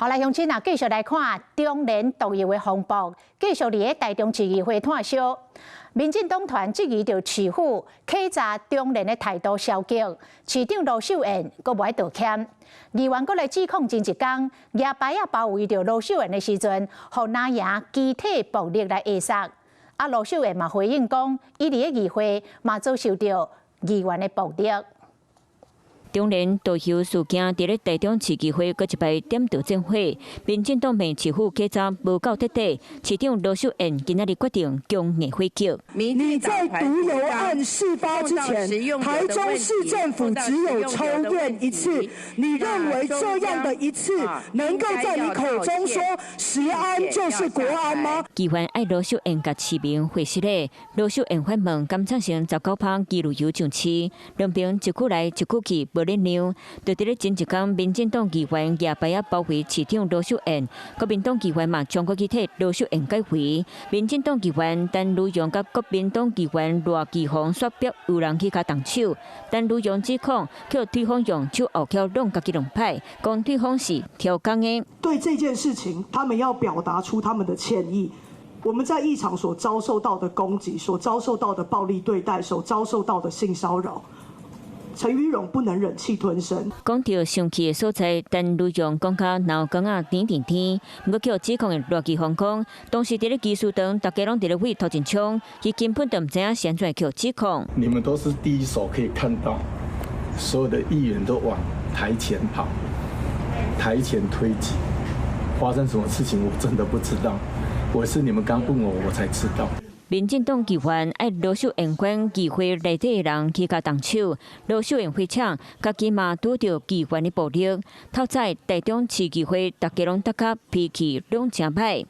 好來，鄉親啊，繼續來看中聯獨遊的風波，繼續佇台中市議會炭燒。民進黨團質疑着市府欺詐中聯的態度消極，市長羅秀燕閣無愛道歉。議員閣來指控前一天野牌仔包圍着羅秀燕的時陣，互藍營集體暴力來壓殺。羅秀燕嘛回應講，伊佇個議會嘛遭受到議員的暴力。中聯獨遊事件佇咧台中市議會閣一擺點到即火，民進黨罵市府欺詐無夠徹底，市長羅秀燕今仔日決定強硬回擊。你在獨遊案事發之前，台中市政府只有抽驗一次，你認為這樣的一次能夠在你口中說食安就是國安嗎？議員愛羅秀燕甲市民會師咧，羅秀燕反問敢贊成19趴基旅遊上市，兩邊一句來一句去。無恁樣，就佇咧前一天，民進黨議員野牌仔包圍市長羅秀燕，國民黨議員嘛將國去替羅秀燕解圍。民進黨議員陳如陽甲國民黨議員羅奇宏說表有人去甲動手，陳如陽指控叫對方用手後翹弄家己龍牌，講對方是挑工的。對這件事情，他們要表達出他們的歉意。我們在議場所遭受到的攻擊，所遭受到的暴力對待，所遭受到的性騷擾。陳於榮不能忍氣吞聲。講到生氣的所在，陳如陽講甲腦光啊甜甜甜，不過叫指控的羅奇宏講，當時佇咧技術堂，大家攏佇咧為頭前衝，伊根本就唔知影現在叫指控。你們都是第一手可以看到，所有的議員都往台前跑，台前推擠，發生什麼事情我真的不知道，我是你們剛問我才知道。民進黨議員愛羅秀燕管議會內底的人去甲動手，羅秀燕回嗆，家己嘛拄到議員的暴力。透早台中市議會大家攏大家脾氣攏真歹。